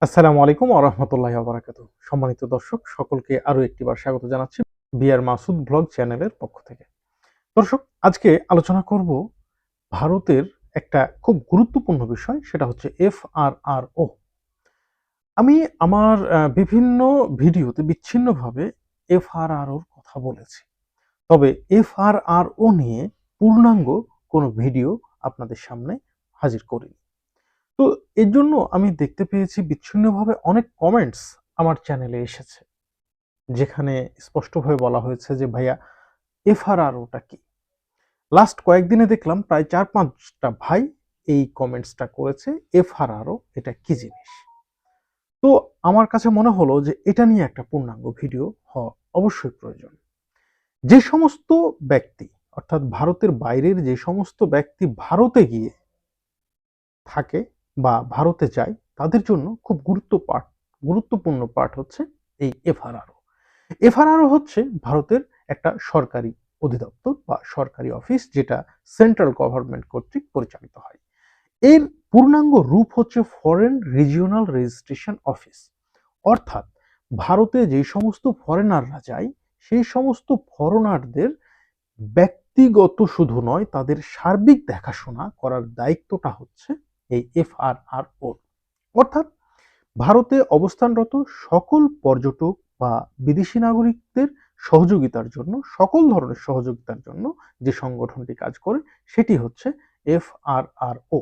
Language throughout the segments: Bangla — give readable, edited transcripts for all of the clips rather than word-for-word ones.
আসসালামু আলাইকুম ওয়া রাহমাতুল্লাহি ওয়া বারাকাতুহু। সম্মানিত দর্শক সকলকে আরো একটিবার স্বাগত জানাচ্ছি বিআর মাসুদ ব্লগ চ্যানেলের পক্ষ থেকে। দর্শক আজকে আলোচনা করব ভারতের একটা খুব গুরুত্বপূর্ণ বিষয়, সেটা হচ্ছে এফআরআরও। আমি আমার বিভিন্ন ভিডিওতে বিচ্ছিন্নভাবে এফআরআরওর কথা বলেছি। তবে এফআরআরও নিয়ে পূর্ণাঙ্গ কোনো ভিডিও আপনাদের সামনে হাজির করিনি। তো এর জন্য আমি দেখতে পেয়েছি বিচ্ছিন্নভাবে অনেক কমেন্টস আমার চ্যানেলে এসেছে, যেখানে স্পষ্টভাবে বলা হয়েছে যে ভাইয়া এফআরআরওটা কি। লাস্ট কয়েকদিনে দেখলাম প্রায় 4-5টা ভাই এই কমেন্টসটা করেছে, এফআরআরও এটা কি জিনিস। তো আমার কাছে মনে হলো যে এটা নিয়ে একটা পূর্ণাঙ্গ ভিডিও হওয়া অবশ্যই প্রয়োজন। যে সমস্ত ব্যক্তি, অর্থাৎ ভারতের বাইরের যে সমস্ত ব্যক্তি ভারতে গিয়ে থাকে বা ভারতে যায়, তাদের জন্য খুব গুরুত্বপূর্ণ পার্ট হচ্ছে এই এফআরআরও। এফআরআরও হচ্ছে ভারতের একটা সরকারি অধিদপ্তর বা সরকারি অফিস, যেটা সেন্ট্রাল গভর্নমেন্ট কর্তৃক পরিচালিত হয়। এর পূর্ণাঙ্গ রূপ হচ্ছে ফরেন রিজিওনাল রেজিস্ট্রেশন অফিস। অর্থাৎ ভারতে যে সমস্ত ফরেনাররা যায়, সেই সমস্ত ফরেনারদের ব্যক্তিগত শুধু নয়, তাদের সার্বিক দেখাশোনা করার দায়িত্বটা হচ্ছে এই এফআরআরও। অর্থাৎ ভারতে অবস্থানরত সকল পর্যটক বা বিদেশি নাগরিকদের সহযোগিতার জন্য, সকল ধরনের সহযোগিতার জন্য যে সংগঠনটি কাজ করে, সেটি হচ্ছে এফআরআরও।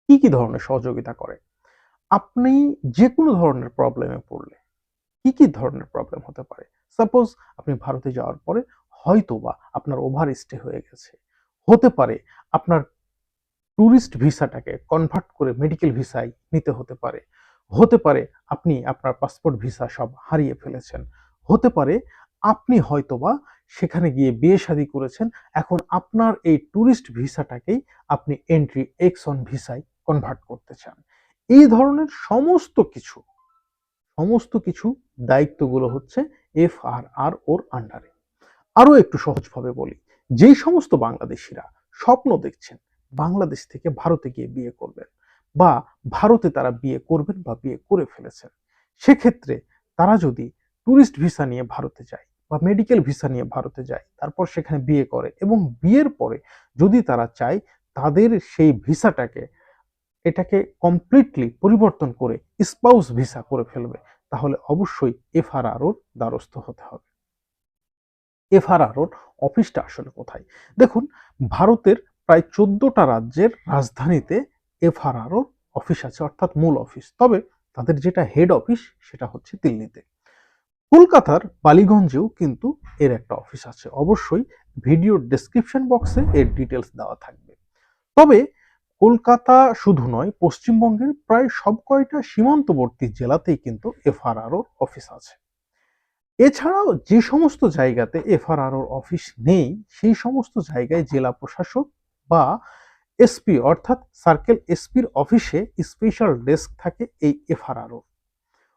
কি কি ধরনের সহযোগিতা করে? আপনি যে কোনো ধরনের প্রবলেমে পড়লে, কি ধরনের প্রবলেম হতে পারে? সাপোজ আপনি ভারতে যাওয়ার পরে হয়তোবা আপনার ওভার স্টে হয়ে গেছে, হতে পারে আপনার ট্যুরিস্ট ভিসাটাকে কনভার্ট করে মেডিকেল ভিসায় নিতে হতে পারে, হতে পারে আপনি আপনার পাসপোর্ট ভিসা সব হারিয়ে ফেলেছেন, হতে পারে আপনি হয়তোবা সেখানে গিয়ে বিয়ে শাদী করেছেন, এখন আপনার এই ট্যুরিস্ট ভিসাটাকেই আপনি এন্ট্রি এক্স অন ভিসায় কনভার্ট করতে চান। এই ধরনের সমস্ত কিছু দায়িত্বগুলো হচ্ছে এফআরআর ওর আন্ডারে। আরো একটু সহজভাবে বলি, যেই সমস্ত বাংলাদেশিরা স্বপ্ন দেখছেন বাংলাদেশ থেকে ভারতে গিয়ে বিয়ে করবেন, বা ভারতে তারা বিয়ে করবেন বা বিয়ে করে ফেলেছেন, সেক্ষেত্রে তারা যদি ট্যুরিস্ট ভিসা নিয়ে ভারতে যায় বা মেডিকেল ভিসা নিয়ে ভারতে যায়, তারপর সেখানে বিয়ে করে এবং বিয়ের পরে যদি তারা চায় তাদের সেই ভিসাটাকে, এটাকে কমপ্লিটলি পরিবর্তন করে স্পাউস ভিসা করে ফেলবে, তাহলে অবশ্যই এফআরআরওর দ্বারস্থ হতে হবে। এফআরআরওর অফিসটা আসলে কোথায়? দেখুন, ভারতের প্রায় 14টা রাজ্যের রাজধানীতে এফআরআরওর অফিস আছে, অর্থাৎ মূল অফিস। তবে তাদের যেটা হেড অফিস সেটা হচ্ছে দিল্লিতে। কলকাতার বালিগঞ্জেও কিন্তু এর একটা অফিস আছে। অবশ্যই ভিডিওর ডেসক্রিপশন বক্সে এর ডিটেলস দেওয়া থাকবে। তবে কলকাতা শুধু নয়, পশ্চিমবঙ্গের প্রায় সব কয়টা সীমান্তবর্তী জেলাতেই কিন্তু এফআরআরওর অফিস আছে। এছাড়াও যে সমস্ত জায়গাতে এফআরআরওর অফিস নেই, সেই সমস্ত জায়গায় জেলা প্রশাসক বা এসপি, অর্থাৎ সার্কেল এসপির অফিসে স্পেশাল ডেস্ক থাকে এই এফআরআরওর।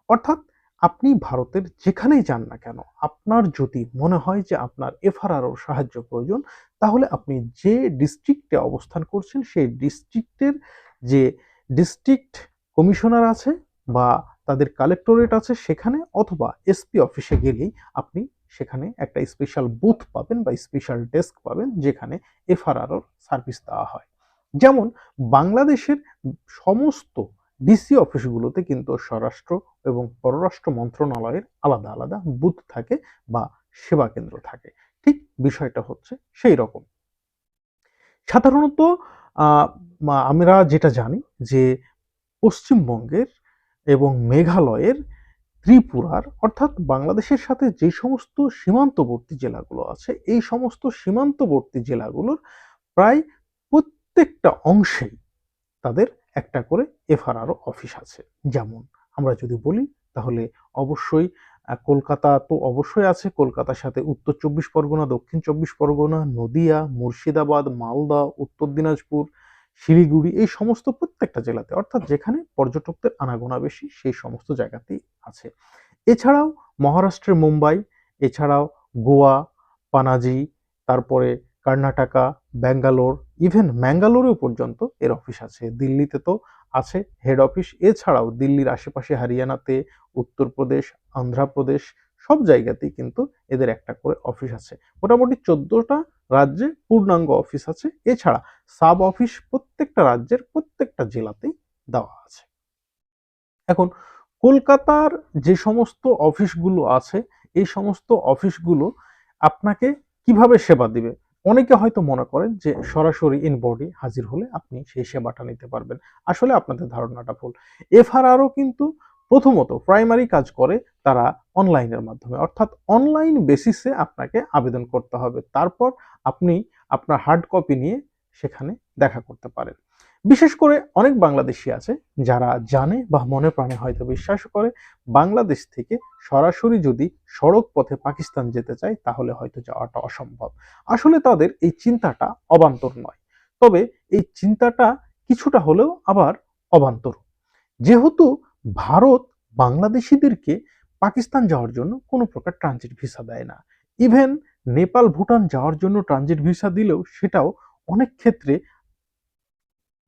অর্থাৎ আপনি ভারতের যেখানেই যান না কেন, আপনার যদি মনে হয় যে আপনার এফআরআরওর সাহায্য প্রয়োজন, তাহলে আপনি যে ডিস্ট্রিক্টে অবস্থান করছেন সেই ডিস্ট্রিক্টের যে ডিস্ট্রিক্ট কমিশনার আছে বা তাদের কালেক্টরেট আছে সেখানে, অথবা এসপি অফিসে গেলেই আপনি সেখানে একটা স্পেশাল বুথ পাবেন বা স্পেশাল ডেস্ক পাবেন, যেখানে এফআরআরওর সার্ভিস দেওয়া হয়। যেমন বাংলাদেশের সমস্ত ডিসি অফিসগুলোতে কিন্তু স্বরাষ্ট্র এবং পররাষ্ট্র মন্ত্রণালয়ের আলাদা আলাদা বুথ থাকে বা সেবা কেন্দ্র থাকে। ঠিক বিষয়টা হচ্ছে সেই রকম। সাধারণত আমরা যেটা জানি যে পশ্চিমবঙ্গের এবং মেঘালয়ের, ত্রিপুরার, অর্থাৎ বাংলাদেশের সাথে যে সমস্ত সীমান্তবর্তী জেলাগুলো আছে, এই সমস্ত সীমান্তবর্তী জেলাগুলোর প্রায় প্রত্যেকটা অংশেই তাদের একটা করে এফআরআরও অফিস আছে। যেমন আমরা যদি বলি, তাহলে অবশ্যই কলকাতা তো অবশ্যই আছে। কলকাতার সাথে উত্তর 24 পরগনা, দক্ষিণ 24 পরগনা, নদিয়া, মুর্শিদাবাদ, মালদা, উত্তর দিনাজপুর, শিলিগুড়ি, এই সমস্ত প্রত্যেকটা জেলাতে, অর্থাৎ যেখানে পর্যটকদের আনাগোনা বেশি, সেই সমস্ত জায়গাতেই আছে। এছাড়াও মহারাষ্ট্রের মুম্বাই, এছাড়াও গোয়া, পানাজি, তারপরে কর্ণাটকা, ব্যাঙ্গালোর, ইভেন ম্যাঙ্গালোরেও পর্যন্ত এর অফিস আছে। দিল্লিতে তো আছে হেড অফিস। এছাড়াও দিল্লির আশেপাশে হরিয়ানাতে, উত্তরপ্রদেশ, অন্ধ্রপ্রদেশ সব জায়গাতেই কিন্তু এদের একটা করে অফিস আছে। মোটামুটি 14টা রাজ্যে পূর্ণাঙ্গ অফিস আছে। এছাড়া সাব অফিস প্রত্যেকটা রাজ্যের প্রত্যেকটা জেলাতেই দেওয়া আছে। এখন কলকাতার যে সমস্ত অফিসগুলো আছে, এই সমস্ত অফিসগুলো আপনাকে কিভাবে সেবা দিবে? অনেকে হয়তো মনে করেন যে সরাসরি ইন বডি হাজির হলে আপনি সেই সেবাটা নিতে পারবেন। আসলে আপনাদের ধারণাটা ভুল। এফআরআরও কিন্তু প্রথমত প্রাইমারি কাজ করে তারা অনলাইনের মাধ্যমে, অর্থাৎ অনলাইন বেসিসে আপনাকে আবেদন করতে হবে। তারপর আপনি আপনার হার্ড কপি নিয়ে সেখানে দেখা করতে পারেন। বিশেষ করে অনেক বাংলাদেশী আছে যারা জানে বা মনে প্রাণে হয়তো বিশ্বাস করে বাংলাদেশ থেকে সরাসরি যদি সড়ক পথে পাকিস্তান যেতে চায় তাহলে হয়তো যাওয়াটা অসম্ভব। আসলে তাদের এই চিন্তাটা অবান্তর নয়, তবে এই চিন্তাটা কিছুটা হলেও আবার অবান্তর। যেহেতু ভারত বাংলাদেশিদেরকে পাকিস্তান যাওয়ার জন্য কোনো প্রকার ট্রানজিট ভিসা দেয় না, ইভেন নেপাল ভুটান যাওয়ার জন্য ট্রানজিট ভিসা দিলেও সেটাও অনেক ক্ষেত্রে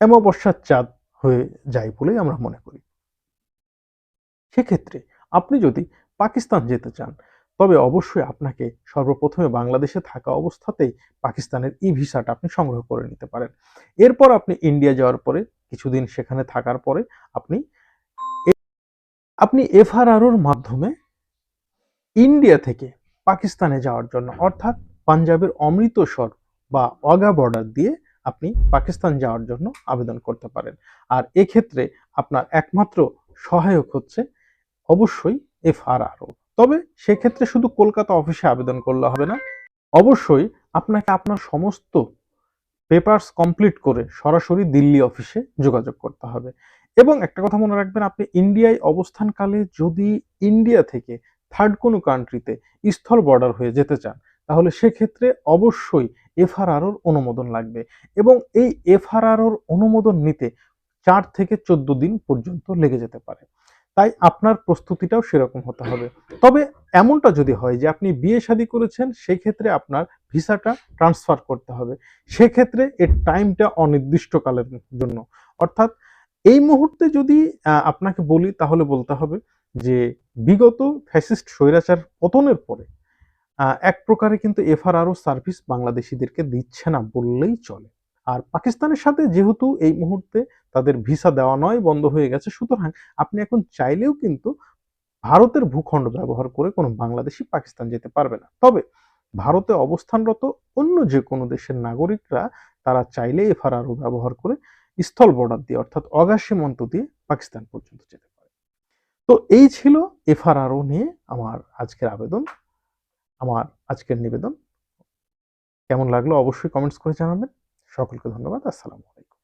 অমাবস্যার চাঁদ হয়ে যায় বলেই আমরা মনে করি। সেক্ষেত্রে আপনি যদি পাকিস্তান যেতে চান তবে অবশ্যই আপনাকে সর্বপ্রথমে বাংলাদেশে থাকা অবস্থাতেই পাকিস্তানের ই ভিসাটা আপনি সংগ্রহ করে নিতে পারেন। এরপর আপনি ইন্ডিয়া যাওয়ার পরে কিছুদিন সেখানে থাকার পরে আপনি আপনি এফআরআরওর মাধ্যমে ইন্ডিয়া থেকে পাকিস্তানে যাওয়ার জন্য, অর্থাৎ পাঞ্জাবের অমৃতসর বা ওয়াঘা বর্ডার দিয়ে আপনি পাকিস্তান যাওয়ার জন্য আবেদন করতে পারেন। আর এক্ষেত্রে আপনার একমাত্র সহায়ক হচ্ছে অবশ্যই এফআরআরও। তবে সেক্ষেত্রে শুধু কলকাতা অফিসে আবেদন করলে হবে না, অবশ্যই আপনাকে আপনার সমস্ত পেপারস কমপ্লিট করে সরাসরি দিল্লি অফিসে যোগাযোগ করতে হবে। এবং একটা কথা মনে রাখবেন, আপনি ইন্ডিয়ায় অবস্থানকালে যদি ইন্ডিয়া থেকে থার্ড কোনো কান্ট্রিতে স্থল বর্ডার হয়ে যেতে চান তাহলে সেক্ষেত্রে অবশ্যই এফআরআরওর অনুমোদন লাগবে, এবং এই এফআরআরওর অনুমোদন নিতে 4 থেকে 14 দিন পর্যন্ত লেগে যেতে পারে। তাই আপনার প্রস্তুতিটাও সেরকম হতে হবে। তবে এমনটা যদি হয় যে আপনি বিয়ে শাদী করেছেন, সেই ক্ষেত্রে আপনার ভিসাটা ট্রান্সফার করতে হবে। সেক্ষেত্রে এর টাইমটা অনির্দিষ্টকালের জন্য, অর্থাৎ এই মুহূর্তে যদি আপনাকে বলি তাহলে বলতে হবে যে বিগত ফ্যাসিস্ট স্বৈরাচার পতনের পরে এক প্রকারে কিন্তু এফআরআরও সার্ভিস বাংলাদেশিদেরকে দিচ্ছে না বললেই চলে। আর পাকিস্তানের সাথে যেহেতু এই মুহূর্তে তাদের ভিসা দেওয়া নয়, বন্ধ হয়ে গেছে, সুতরাং আপনি এখন চাইলেও কিন্তু ভারতের ভূখণ্ড ব্যবহার করে কোনো বাংলাদেশি পাকিস্তান যেতে পারবে না। তবে ভারতে অবস্থানরত অন্য যে কোনো দেশের নাগরিকরা তারা চাইলে এফআরআরও ব্যবহার করে স্থল বর্ডার দিয়ে, অর্থাৎ অগাধ সীমান্ত দিয়ে পাকিস্তান পর্যন্ত যেতে পারে। তো এই ছিল এফআরআরও নিয়ে আমার আজকের আবেদন, আমার আজকের নিবেদন। কেমন লাগলো অবশ্যই কমেন্টস করে জানাবেন। সকলকে ধন্যবাদ। আসসালামু আলাইকুম।